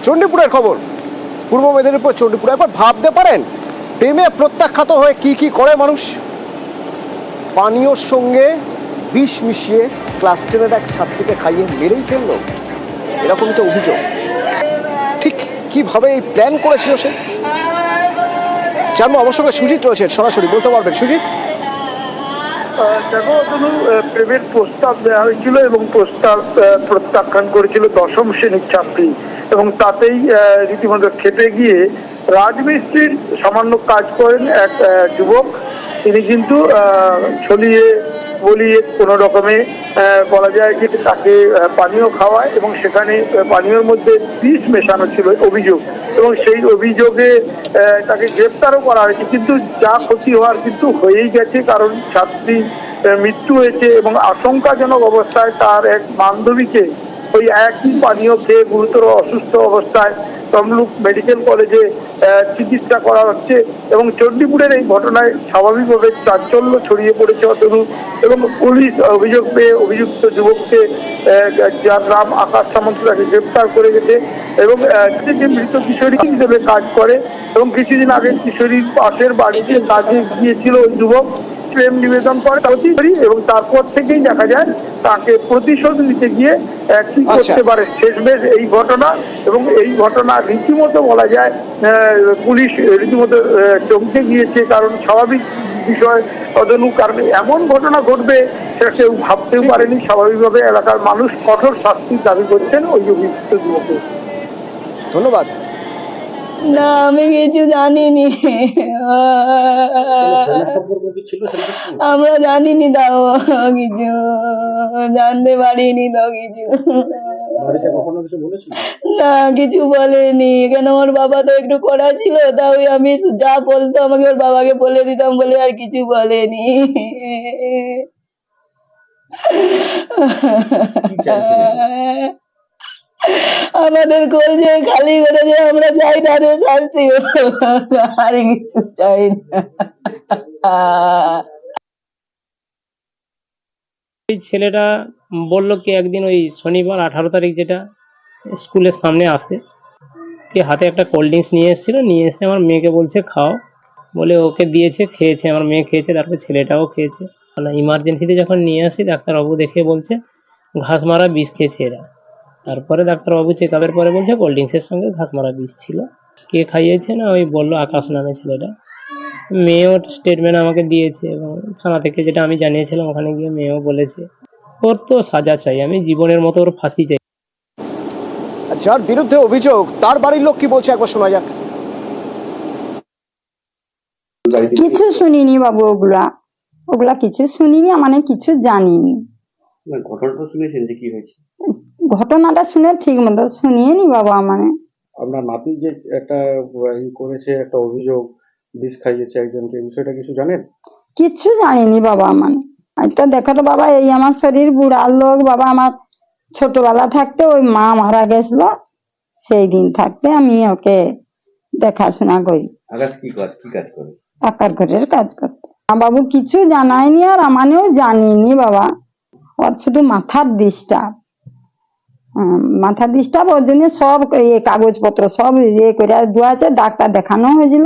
চণ্ডীপুরের খবর, পূর্ব মেদিনীপুর চণ্ডীপুর। একবার ভাবতে পারেন প্রেমে প্রত্যাখ্যাত হয়ে কি কি করে মানুষ। পানীয়র সঙ্গে বিষ মিশিয়ে ক্লাস 10-এর এক ছাত্রীকে খাইয়ে মেরেই ফেললো, এরকম তো অভিযোগ। ঠিক কিভাবে এই প্ল্যান করেছিল সে জানবো। আমার সঙ্গে সুজিত রয়েছেন, সরাসরি বলতে পারবেন সুজিত? দেখো, প্রেমের প্রস্তাব দেওয়া হয়েছিল এবং প্রস্তাব প্রত্যাখ্যান করেছিল 10ম শ্রেণীর ছাত্রী, এবং তাতেই রীতিমতো খেপে গিয়ে রাজমিস্ত্রির সামান্য কাজ করেন এক যুবক। তিনি কিন্তু ছলিয়ে বলিয়ে কোনো রকমে বলা যায় যে তাকে পানীয় খাওয়ায়, এবং সেখানে পানীয়র মধ্যে বিষ মেশানো ছিল অভিযোগ, এবং সেই অভিযোগে তাকে গ্রেপ্তারও করা হয়েছে। কিন্তু যা ক্ষতি হওয়ার কিন্তু হয়েই গেছে, কারণ ছাত্রী মৃত্যু হয়েছে এবং আশঙ্কাজনক অবস্থায় তার এক বান্ধবীকে ওই একই পানীয় খেয়ে গুরুতর অসুস্থ অবস্থায় তমলুক মেডিকেল কলেজে চিকিৎসা করা হচ্ছে। এবং চণ্ডীপুরের এই ঘটনায় স্বাভাবিকভাবে চাঞ্চল্য ছড়িয়ে পড়েছে অতনু, এবং পুলিশ অভিযোগ পেয়ে অভিযুক্ত যুবককে, যার নাম আকাশ সামন্ত, তাকে গ্রেপ্তার করে গেছে। এবং যে মৃত কিশোরী হিসেবে কাজ করে, এবং কিছুদিন আগে কিশোরীর পাশের বাড়িতে কাজে গিয়েছিল ওই যুবক, প্রেম নিবেদন করে এবং তারপর থেকেই দেখা যায় তাকে প্রতিশোধ নিতে গিয়ে কি করতে পারে শেষমেশ এই ঘটনা। এবং এই ঘটনা রীতিমতো বলা যায় পুলিশ রীতিমতো চমকে গিয়েছে, কারণ স্বাভাবিক বিষয় অতনু, কারণ এমন ঘটনা ঘটবে সেটা কেউ ভাবতেও পারেনি। স্বাভাবিকভাবে এলাকার মানুষ কঠোর শাস্তির দাবি করছেন ওই অভিযুক্ত যুবকের। ধন্যবাদ। না, আমি কিছু জানিনি, আমরা জানিনি, তাও কিছু জানতে পারিনি, তো কিছু না, কিছু বলেনি। কেন, ওর বাবা তো একটু কড়া ছিল, তাও আমি যা বলতো আমাকে ওর বাবাকে বলে দিতাম বলে আর কিছু বলেনি। আমাদের কলজে খালি করে যে আমরা চাই তাদের শাস্তি, আর কিছু চাই না। এই ছেলেটা বললো কি একদিন ওই শনিবার 18 তারিখ যেটা স্কুলের সামনে আসে, কি হাতে একটা কোল্ড ড্রিঙ্কস নিয়ে এসেছিল, নিয়ে এসে আমার মেয়েকে বলছে খাও বলে ওকে দিয়েছে, খেয়েছে, আমার মেয়ে খেয়েছে, তারপর ছেলেটাও খেয়েছে। মানে ইমার্জেন্সিতে যখন নিয়ে আসি ডাক্তারবাবু দেখে বলছে ঘাস মারা বিষ খেয়েছে এরা। তারপরে ডাক্তারবাবু চেক আপের পরে বলছে কোল্ড ড্রিঙ্কসের সঙ্গে ঘাস মারা বিষ ছিল। কে খাইয়েছে না ওই বললো আকাশ নামে ছেলেটা। মেয়েও স্টেটমেন্ট আমাকে দিয়েছে, এবং থানা থেকে যেটা আমি জানিয়েছিলাম ওখানে গিয়ে মেয়েও বলেছে ওর তো সাজা চাই, আমি জীবনের মতো ওর ফাঁসি চাই। যার বিরুদ্ধে অভিযোগ তার বাড়ির লোক কি বলছে একবার শোনা যাক। কিছু শুনিনি বাবু, ওগুলা কিছু শুনিনি, মানে কিছু জানিনি। ঘটনাটা শুনেছেন যে কি হয়েছে? ঘটনাটা শুনে ঠিক মতো শুনিনি বাবা। মানে আপনার নাতি যে একটা করেছে, একটা অভিযোগ বিষ খাইয়েছে একজনকে, বিষয়টা কিছু জানেন? কিছু জানিনি বাবা। মানে তো দেখো তো বাবা, এই আমার শরীর বুড়ার লোক বাবা। আমার ছোটবেলা থাকতে ওই মা মারা গেছিল, সেই দিন থাকতে আমি ওকে দেখাশোনা করি। আকাশ কি কাজ করে? পাকার ঘরের কাজ করতে। বাবু কিছু জানায়নি, আর আমানেও জানিনি বাবা। ওর শুধু মাথার ডিস্টার্ব, ওর জন্য সব কাগজপত্র সব করে দেওয়া আছে। ডাক্তার দেখানো হয়েছিল,